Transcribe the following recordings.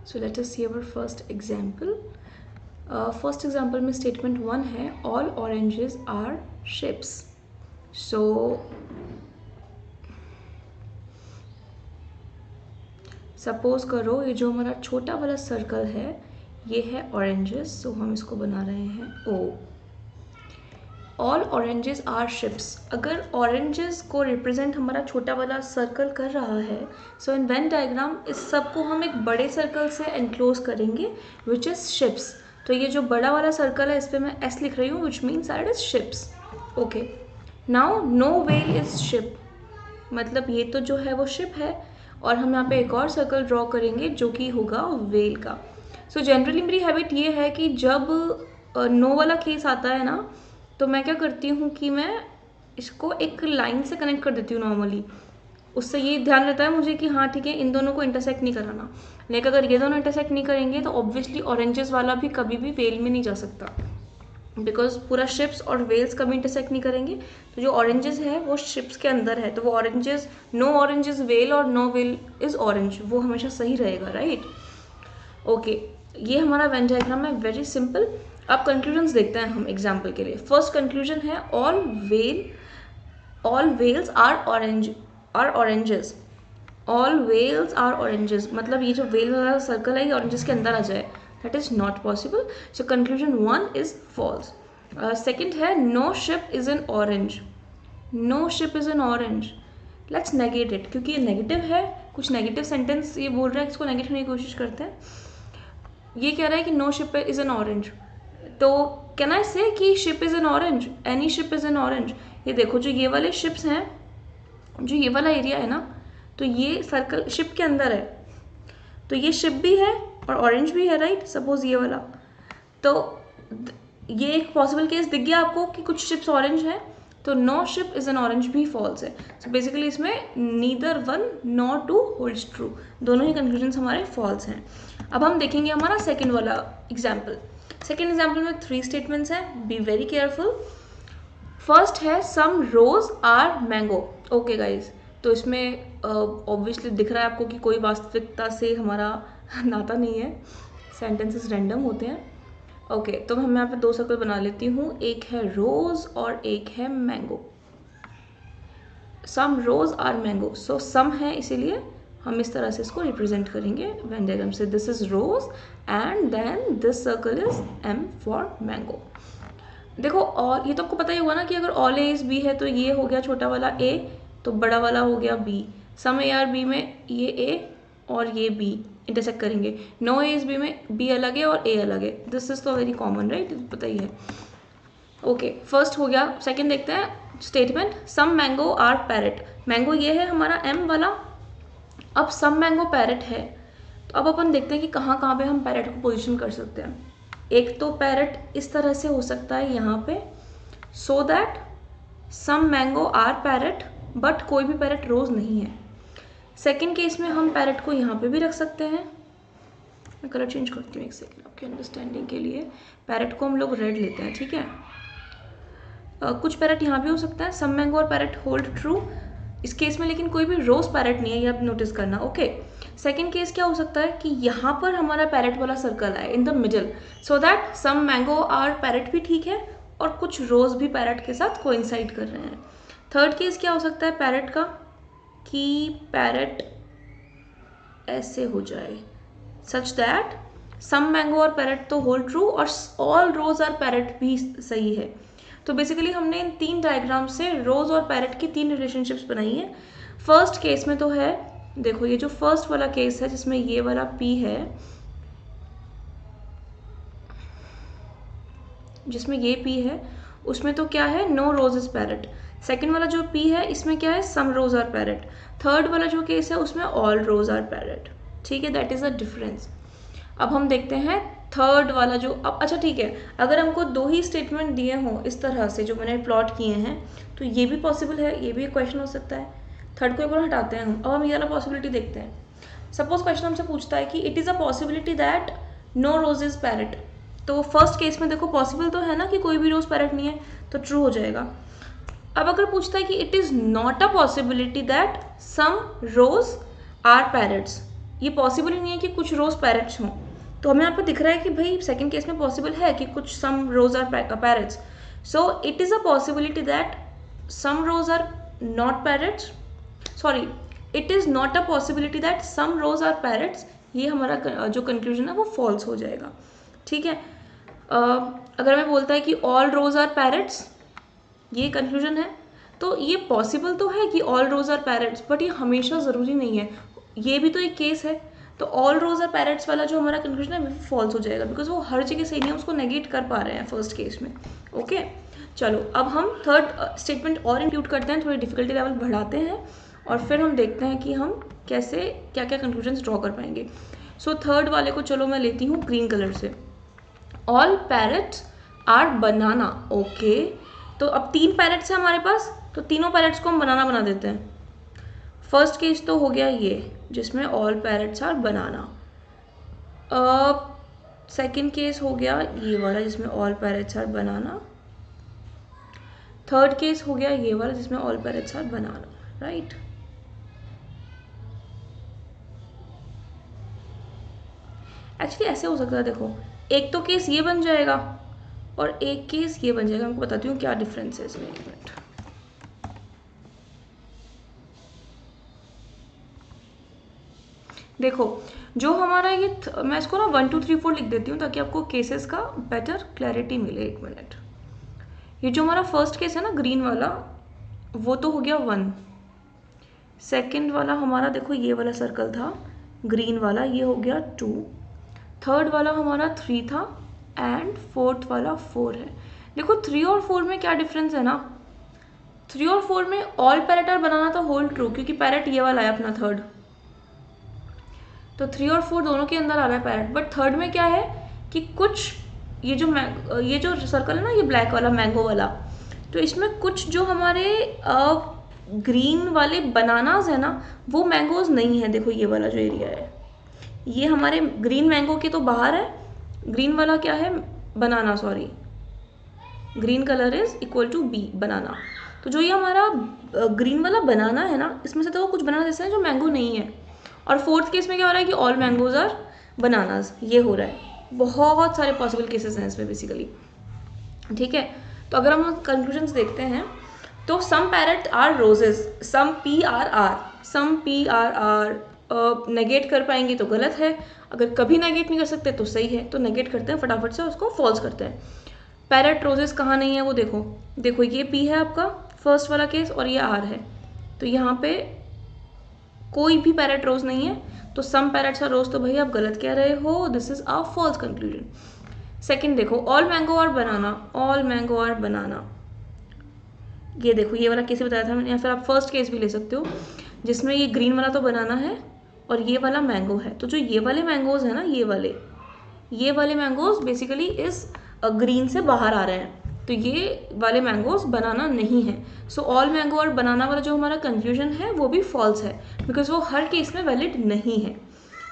So let us see our first example. First example में statement 1 है, all oranges are ships. So suppose करो ये जो हमारा छोटा वाला सर्कल है ये है ऑरेंजेस, सो हम इसको बना रहे हैं ओ। ऑल ऑरेंजेस आर शिप्स, अगर ऑरेंजेस को रिप्रेजेंट हमारा छोटा वाला सर्कल कर रहा है, सो इन वेन डायग्राम इस सब को हम एक बड़े सर्कल से एनक्लोज करेंगे विच इज़ शिप्स। तो ये जो बड़ा वाला सर्कल है इस पर मैं एस लिख रही हूँ which means that is ships. Okay, now no well is ship, मतलब ये तो जो है वो शिप है, और हम यहाँ पे एक और सर्कल ड्रॉ करेंगे जो कि होगा वेल का। सो जनरली मेरी हैबिट ये है कि जब नो वाला केस आता है ना, तो मैं क्या करती हूँ कि मैं इसको एक लाइन से कनेक्ट कर देती हूँ नॉर्मली। उससे ये ध्यान रहता है मुझे कि हाँ ठीक है, इन दोनों को इंटरसेक्ट नहीं कराना। लेकिन अगर ये दोनों इंटरसेक्ट नहीं करेंगे तो ऑब्वियसली ऑरेंजेस वाला भी कभी भी वेल में नहीं जा सकता, बिकॉज पूरा शिप्स और वेल्स कभी इंटरसेक्ट नहीं करेंगे। तो जो ऑरेंजेस है वो शिप्स के अंदर है, तो वो ऑरेंजेस, नो ऑरेंजेस वेल और नो वेल इज ऑरेंज, वो हमेशा सही रहेगा, राइट। ओके, ये हमारा वेन डायग्राम है, वेरी सिंपल। अब कंक्लूजन्स देखते हैं हम एग्जाम्पल के लिए। फर्स्ट कंक्लूजन है all wells are oranges. All wells are oranges, मतलब ये जो वेल वाला सर्कल है ये ऑरेंजेस के अंदर आ जाए, that is not possible. So conclusion 1 is false. Second है no ship is an orange. No ship is an orange, let's negate it, क्योंकि ये नेगेटिव है, कुछ नेगेटिव सेंटेंस ये बोल रहा है, इसको नेगेट करने की कोशिश करते हैं। ये कह रहा है कि no ship is an orange, तो कैन आई से कि ship is an orange, any ship is an orange. ये देखो जो ये वाले शिप्स हैं, जो ये वाला एरिया है ना, तो ये सर्कल शिप के अंदर है, तो ये शिप भी है और ऑरेंज भी है, राइट। सपोज ये वाला, तो ये एक पॉसिबल केस दिख गया आपको कि कुछ शिप्स ऑरेंज है, तो no ship is an orange भी फॉल्स है। सो बेसिकली इसमें neither one nor two holds true, दोनों ही कंक्लूजन हमारे फॉल्स हैं। अब हम देखेंगे हमारा सेकेंड वाला एग्जाम्पल। सेकेंड एग्जाम्पल में 3 स्टेटमेंट्स हैं, बी वेरी केयरफुल। फर्स्ट है some rose are mango. Okay guys, तो इसमें ऑब्वियसली दिख रहा है आपको कि कोई वास्तविकता से हमारा नाता नहीं है, सेंटेंसेस रैंडम होते हैं। ओके, तो हम यहाँ पे 2 सर्कल बना लेती हूँ, एक है रोज और एक है mango. Some rose are mango, so some है इसीलिए हम इस तरह से इसको रिप्रेजेंट करेंगे वेन डायग्राम से। This is rose and then this circle is M for mango. देखो, और ये तो आपको पता ही होगा ना कि अगर ऑल ए इज बी है तो ये हो गया छोटा वाला ए, तो बड़ा वाला हो गया B. Some A are B में ये ए और ये बी इंटरसेक्ट करेंगे, नो ए इज बी में बी अलग है और ए अलग है। दिस इज तो वेरी कॉमन, राइट, पता ही है। ओके, फर्स्ट हो गया। सेकेंड देखते हैं statement, some mango are parrot. Mango ये है हमारा एम वाला, अब सम मैंगो पैरेट है, तो अब अपन देखते हैं कि कहाँ कहाँ पे हम पैरेट को पोजीशन कर सकते हैं। एक तो पैरेट इस तरह से हो सकता है यहाँ पे, so that some mango are parrot but कोई भी पैरेट रोज नहीं है। सेकेंड केस में हम पैरेट को यहाँ पे भी रख सकते हैं। मैं कलर चेंज करती हूँ एक सेकेंड आपके अंडरस्टैंडिंग के लिए। पैरेट को हम लोग रेड लेते हैं, ठीक है। कुछ पैरेट यहाँ भी हो सकता है, सम मैंगो और पैरेट होल्ड ट्रू इस केस में, लेकिन कोई भी रोज पैरेट नहीं है, ये आप नोटिस करना। ओके, सेकेंड केस क्या हो सकता है कि यहाँ पर हमारा पैरेट वाला सर्कल है in the middle, so that some mango are parrot भी ठीक है और कुछ रोज भी पैरेट के साथ कोइंसाइड कर रहे हैं। थर्ड केस क्या हो सकता है पैरेट का, कि पैरेट ऐसे हो जाए सच दैट सम मैंगो और पैरेट तो होल्ड ट्रू और ऑल रोज आर पैरेट भी सही है। तो बेसिकली हमने इन 3 डायग्राम से रोज और पैरेट की 3 रिलेशनशिप्स बनाई है। फर्स्ट केस में तो है, देखो ये जो फर्स्ट वाला केस है जिसमें ये वाला P है, जिसमें ये P है, उसमें तो क्या है, no rose is parrot. Second वाला जो P है इसमें क्या है, some rose are parrot. Third वाला जो केस है उसमें ऑल रोज आर पैरेट, ठीक है, दैट इज अ डिफरेंस। अब हम देखते हैं थर्ड वाला जो, अब अच्छा ठीक है, अगर हमको 2 ही स्टेटमेंट दिए हों इस तरह से जो मैंने प्लॉट किए हैं, तो ये भी पॉसिबल है, ये भी एक क्वेश्चन हो सकता है। थर्ड को एक बार हटाते हैं हम, अब हम ये वाला पॉसिबिलिटी देखते हैं। सपोज क्वेश्चन हमसे पूछता है कि it is a possibility that no rose is parrot, तो फर्स्ट केस में देखो पॉसिबल तो है ना कि कोई भी रोज पैरेट नहीं है, तो ट्रू हो जाएगा। अब अगर पूछता है कि it is not a possibility that some rose are parrots, ये पॉसिबल ही नहीं है कि कुछ रोज पैरेट्स हों। तो हमें यहाँ पे दिख रहा है कि भाई सेकंड केस में पॉसिबल है कि कुछ some rose are parrots, so it is a possibility that some rose are not parrots, sorry it is not a possibility that some rose are parrots. ये हमारा जो कंक्लूजन है वो फॉल्स हो जाएगा, ठीक है। अगर हमें बोलता है कि ऑल रोज आर पैरेट्स, ये कंक्लूजन है, तो ये पॉसिबल तो है कि all rose are parrots, but ये हमेशा ज़रूरी नहीं है, ये भी तो एक केस है। तो ऑल रोज आर पैरेट्स वाला जो हमारा कंक्लूजन है वो फॉल्स हो जाएगा, बिकॉज वो हर जगह सही नहीं है, उसको नेगेट कर पा रहे हैं फर्स्ट केस में। ओके चलो अब हम थर्ड स्टेटमेंट और इंक्लूड करते हैं, थोड़ी डिफिकल्टी लेवल बढ़ाते हैं और फिर हम देखते हैं कि हम कैसे क्या क्या कंक्लूजन्स ड्रॉ कर पाएंगे। सो थर्ड वाले को चलो मैं लेती हूँ ग्रीन कलर से, all parrots are banana. Okay तो अब 3 पैरेट्स हैं हमारे पास, तो तीनों पैरेट्स को हम बनाना बना देते हैं। फर्स्ट केस तो हो गया ये जिसमें all parrots are banana, second case हो गया ये वाला जिसमें all parrots are banana, third case हो गया ये वाला जिसमें all parrots are banana, right. Actually ऐसे हो सकता है, देखो एक तो केस ये बन जाएगा और एक केस ये बन जाएगा। मैं आपको बताती हूँ क्या डिफरेंस है इसमें, एक मिनट। देखो जो हमारा ये मैं इसको ना 1 2 3 4 लिख देती हूँ ताकि आपको केसेस का बेटर क्लैरिटी मिले। एक मिनट, ये जो हमारा फर्स्ट केस है ना ग्रीन वाला, वो तो हो गया 1, सेकेंड वाला हमारा देखो ये वाला सर्कल था ग्रीन वाला, ये हो गया 2, थर्ड वाला हमारा 3 था एंड फोर्थ वाला 4 है। देखो 3 और 4 में क्या डिफरेंस है ना, 3 और 4 में ऑल पैरेट आर बनाना था होल ट्रू, क्योंकि पैरेट ये वाला है अपना थर्ड, तो 3 और 4 दोनों के अंदर आ रहा है पैरेट। बट थर्ड में क्या है कि कुछ ये जो सर्कल है ना ये ब्लैक वाला मैंगो वाला, तो इसमें कुछ जो हमारे ग्रीन वाले बनानाज है ना वो मैंगोज नहीं है। देखो ये वाला जो एरिया है ये हमारे ग्रीन मैंगो के तो बाहर है, ग्रीन वाला क्या है banana, sorry green colour is equal to B banana. तो जो ये हमारा ग्रीन वाला बनाना है ना इसमें से तो कुछ बनाना जैसे है जो मैंगो नहीं है। और फोर्थ केस में क्या हो रहा है कि ऑल मैंगोज आर बनानाज, ये हो रहा है। बहुत सारे पॉसिबल केसेस हैं इसमें बेसिकली, ठीक है। तो अगर हम कंक्लूजन्स देखते हैं तो some parrot are roses, some P are R, some P are R negate कर पाएंगे तो गलत है, अगर कभी नेगेट नहीं कर सकते तो सही है। तो नेगेट करते हैं फटाफट से, उसको फॉल्स करते हैं। पैरेट रोजेस कहाँ नहीं है वो देखो, देखो ये पी है आपका फर्स्ट वाला केस और ये आर है, तो यहाँ पे कोई भी पैरेट रोज नहीं है, तो सम पैरेट्स आर रोज, तो भाई आप गलत कह रहे हो, this is a false conclusion. Second देखो all mango are banana, all mango are banana, ये देखो ये वाला केस बताया था मैंने, या फिर आप फर्स्ट केस भी ले सकते हो जिसमें ये ग्रीन वाला तो बनाना है और ये वाला मैंगो है। तो जो ये वाले मैंगोज है ना ये वाले मैंगोज बेसिकली इस ग्रीन से बाहर आ रहे हैं, तो ये वाले मैंगोज बनाना नहीं है। सो ऑल मैंगो और बनाना वाला जो हमारा कंक्लूजन है वो भी फॉल्स है, बिकॉज वो हर केस में वैलिड नहीं है।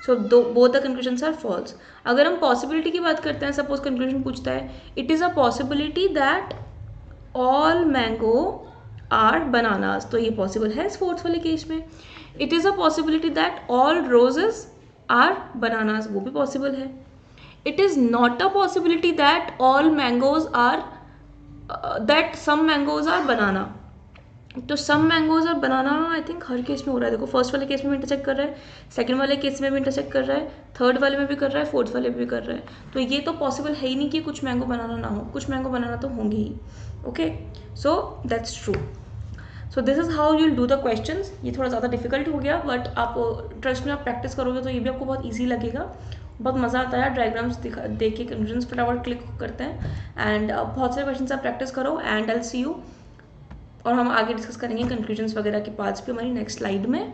So both the conclusions are false. अगर हम पॉसिबिलिटी की बात करते हैं, सपोज कंक्लूजन पूछता है it is a possibility that all mango are bananas, तो ये पॉसिबल है इस फोर्थ वाले केस में। It is a possibility that all roses are bananas, वो भी पॉसिबल है। It is not a possibility that all mangoes are that some mangoes are banana, तो some mangoes are banana I think हर case में हो रहा है। देखो फर्स्ट वाले केस में भी इंटरसेक्ट कर रहा है, सेकंड वाले केस में भी इंटरसेक्ट कर रहा है, थर्ड वाले में भी कर रहा है, फोर्थ वाले में भी कर रहा है। तो ये तो पॉसिबल है ही नहीं कि कुछ मैंगो बनाना ना हो, कुछ मैंगो बनाना तो होंगे ही। Okay so that's true. So this is how you'll do the questions. ये थोड़ा ज़्यादा डिफिकल्ट हो गया, बट आप ट्रस्ट में आप प्रैक्टिस करोगे तो ये भी आपको बहुत ईजी लगेगा। बहुत मज़ा आता है डायग्राम्स देख के, कंक्लूजन्स फटाफट क्लिक करते हैं। एंड बहुत सारे क्वेश्चन आप प्रैक्टिस करो and I will see you, और हम आगे डिस्कस करेंगे कंक्लूजन्स वगैरह के पार्ट्स भी हमारी नेक्स्ट स्लाइड में।